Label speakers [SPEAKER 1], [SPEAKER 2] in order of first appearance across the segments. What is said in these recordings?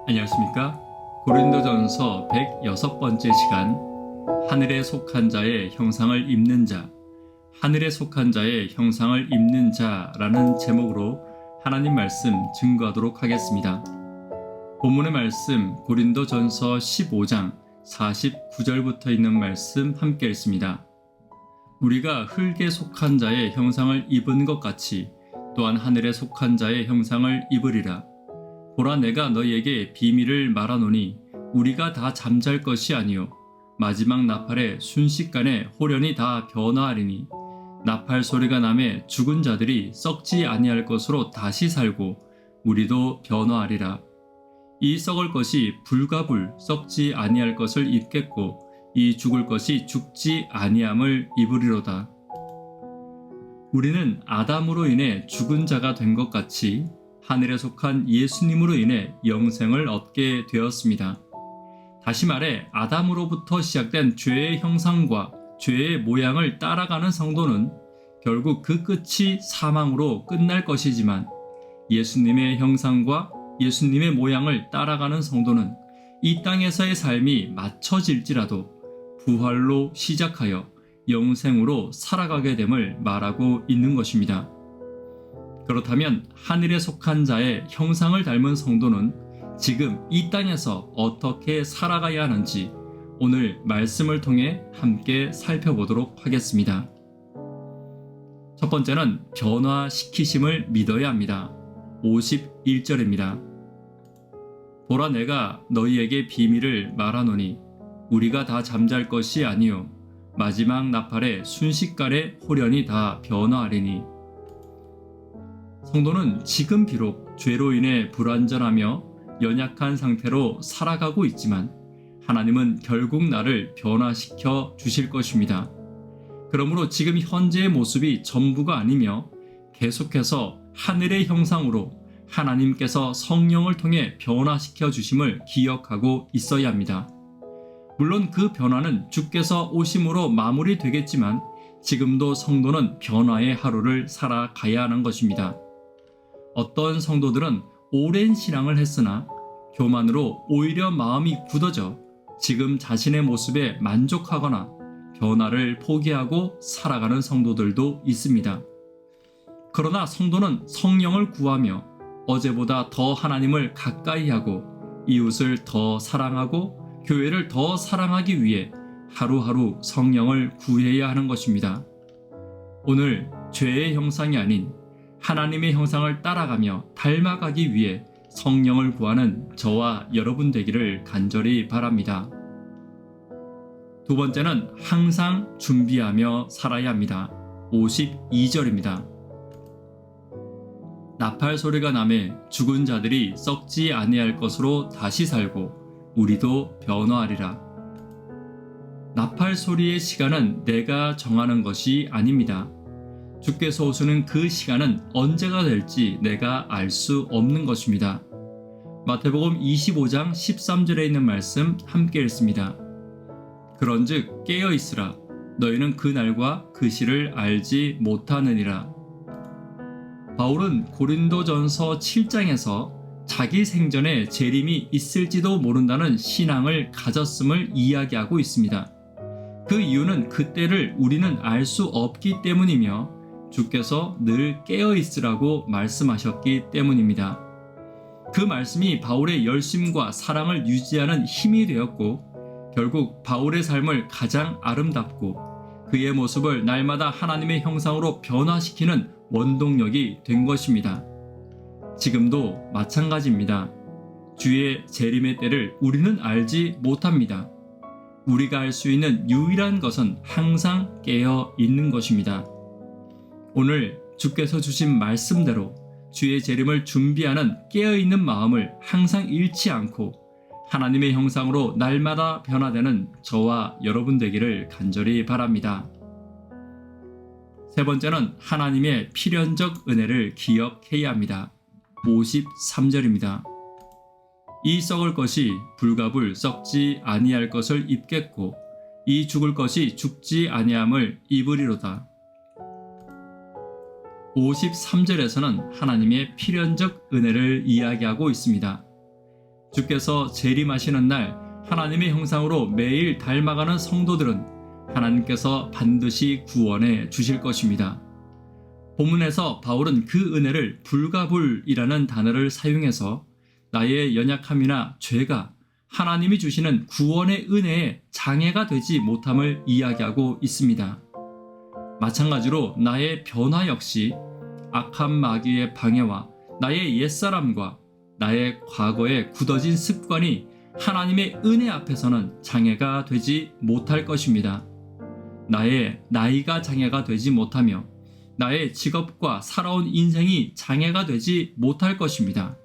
[SPEAKER 1] 안녕하십니까? 고린도전서 106번째 시간, 하늘에 속한 자의 형상을 입는 자, 하늘에 속한 자의 형상을 입는 자라는 제목으로 하나님 말씀 증거하도록 하겠습니다. 본문의 말씀 고린도전서 15장 49절부터 있는 말씀 함께 읽습니다. 우리가 흙에 속한 자의 형상을 입은 것 같이 또한 하늘에 속한 자의 형상을 입으리라. 보라, 내가 너희에게 비밀을 말하노니 우리가 다 잠잘 것이 아니요 마지막 나팔에 순식간에 호련히 다 변화하리니 나팔 소리가 나매 죽은 자들이 썩지 아니할 것으로 다시 살고 우리도 변화하리라. 이 썩을 것이 불가불 썩지 아니할 것을 입겠고 이 죽을 것이 죽지 아니함을 입으리로다. 우리는 아담으로 인해 죽은 자가 된 것 같이 하늘에 속한 예수님으로 인해 영생을 얻게 되었습니다. 다시 말해 아담으로부터 시작된 죄의 형상과 죄의 모양을 따라가는 성도는 결국 그 끝이 사망으로 끝날 것이지만, 예수님의 형상과 예수님의 모양을 따라가는 성도는 이 땅에서의 삶이 맞춰질지라도 부활로 시작하여 영생으로 살아가게 됨을 말하고 있는 것입니다. 그렇다면 하늘에 속한 자의 형상을 닮은 성도는 지금 이 땅에서 어떻게 살아가야 하는지 오늘 말씀을 통해 함께 살펴보도록 하겠습니다. 첫 번째는 변화시키심을 믿어야 합니다. 51절입니다. 보라, 내가 너희에게 비밀을 말하노니 우리가 다 잠잘 것이 아니요 마지막 나팔에 순식간에 호련히 다 변화하리니. 성도는 지금 비록 죄로 인해 불완전하며 연약한 상태로 살아가고 있지만 하나님은 결국 나를 변화시켜 주실 것입니다. 그러므로 지금 현재의 모습이 전부가 아니며 계속해서 하늘의 형상으로 하나님께서 성령을 통해 변화시켜 주심을 기억하고 있어야 합니다. 물론 그 변화는 주께서 오심으로 마무리되겠지만 지금도 성도는 변화의 하루를 살아가야 하는 것입니다. 어떤 성도들은 오랜 신앙을 했으나 교만으로 오히려 마음이 굳어져 지금 자신의 모습에 만족하거나 변화를 포기하고 살아가는 성도들도 있습니다. 그러나 성도는 성령을 구하며 어제보다 더 하나님을 가까이 하고 이웃을 더 사랑하고 교회를 더 사랑하기 위해 하루하루 성령을 구해야 하는 것입니다. 오늘 죄의 형상이 아닌 하나님의 형상을 따라가며 닮아가기 위해 성령을 구하는 저와 여러분 되기를 간절히 바랍니다. 두 번째는 항상 준비하며 살아야 합니다. 52절입니다. 나팔 소리가 나매 죽은 자들이 썩지 아니할 것으로 다시 살고 우리도 변화하리라. 나팔 소리의 시간은 내가 정하는 것이 아닙니다. 주께서 오시는 그 시간은 언제가 될지 내가 알 수 없는 것입니다. 마태복음 25장 13절에 있는 말씀 함께 읽습니다. 그런즉 깨어있으라. 너희는 그 날과 그 시를 알지 못하느니라. 바울은 고린도전서 7장에서 자기 생전에 재림이 있을지도 모른다는 신앙을 가졌음을 이야기하고 있습니다. 그 이유는 그때를 우리는 알 수 없기 때문이며 주께서 늘 깨어있으라고 말씀하셨기 때문입니다. 그 말씀이 바울의 열심과 사랑을 유지하는 힘이 되었고 결국 바울의 삶을 가장 아름답고 그의 모습을 날마다 하나님의 형상으로 변화시키는 원동력이 된 것입니다. 지금도 마찬가지입니다. 주의 재림의 때를 우리는 알지 못합니다. 우리가 알 수 있는 유일한 것은 항상 깨어 있는 것입니다. 오늘 주께서 주신 말씀대로 주의 재림을 준비하는 깨어있는 마음을 항상 잃지 않고 하나님의 형상으로 날마다 변화되는 저와 여러분 되기를 간절히 바랍니다. 세 번째는 하나님의 필연적 은혜를 기억해야 합니다. 53절입니다. 이 썩을 것이 불가불 썩지 아니할 것을 입겠고 이 죽을 것이 죽지 아니함을 입으리로다. 53절에서는 하나님의 필연적 은혜를 이야기하고 있습니다. 주께서 재림하시는 날 하나님의 형상으로 매일 닮아가는 성도들은 하나님께서 반드시 구원해 주실 것입니다. 본문에서 바울은 그 은혜를 불가불이라는 단어를 사용해서 나의 연약함이나 죄가 하나님이 주시는 구원의 은혜에 장애가 되지 못함을 이야기하고 있습니다. 마찬가지로 나의 변화 역시 악한 마귀의 방해와 나의 옛사람과 나의 과거의 굳어진 습관이 하나님의 은혜 앞에서는 장애가 되지 못할 것입니다. 나의 나이가 장애가 되지 못하며 나의 직업과 살아온 인생이 장애가 되지 못할 것입니다.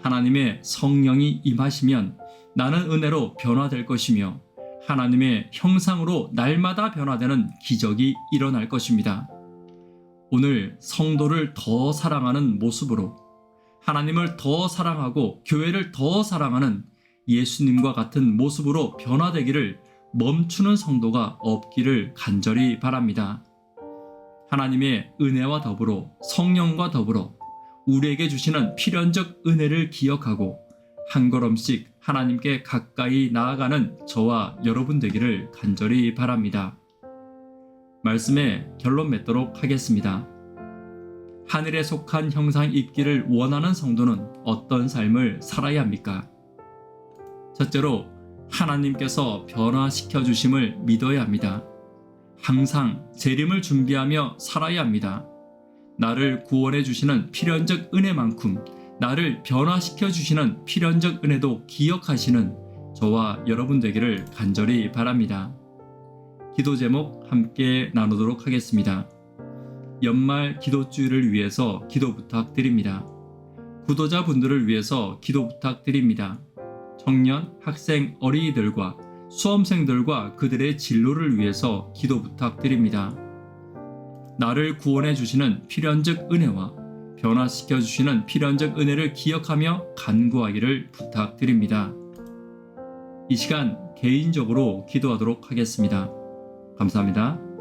[SPEAKER 1] 하나님의 성령이 임하시면 나는 은혜로 변화될 것이며 하나님의 형상으로 날마다 변화되는 기적이 일어날 것입니다. 오늘 성도를 더 사랑하는 모습으로 하나님을 더 사랑하고 교회를 더 사랑하는 예수님과 같은 모습으로 변화되기를 멈추는 성도가 없기를 간절히 바랍니다. 하나님의 은혜와 더불어 성령과 더불어 우리에게 주시는 필연적 은혜를 기억하고 한 걸음씩 하나님께 가까이 나아가는 저와 여러분 되기를 간절히 바랍니다. 말씀에 결론 맺도록 하겠습니다. 하늘에 속한 형상 입기를 원하는 성도는 어떤 삶을 살아야 합니까? 첫째로 하나님께서 변화시켜 주심을 믿어야 합니다. 항상 재림을 준비하며 살아야 합니다. 나를 구원해 주시는 필연적 은혜만큼 나를 변화시켜 주시는 필연적 은혜도 기억하시는 저와 여러분 되기를 간절히 바랍니다. 기도 제목 함께 나누도록 하겠습니다. 연말 기도주일을 위해서 기도 부탁드립니다. 구도자분들을 위해서 기도 부탁드립니다. 청년, 학생, 어린이들과 수험생들과 그들의 진로를 위해서 기도 부탁드립니다. 나를 구원해 주시는 필연적 은혜와 변화시켜 주시는 필연적 은혜를 기억하며 간구하기를 부탁드립니다. 이 시간 개인적으로 기도하도록 하겠습니다. 감사합니다.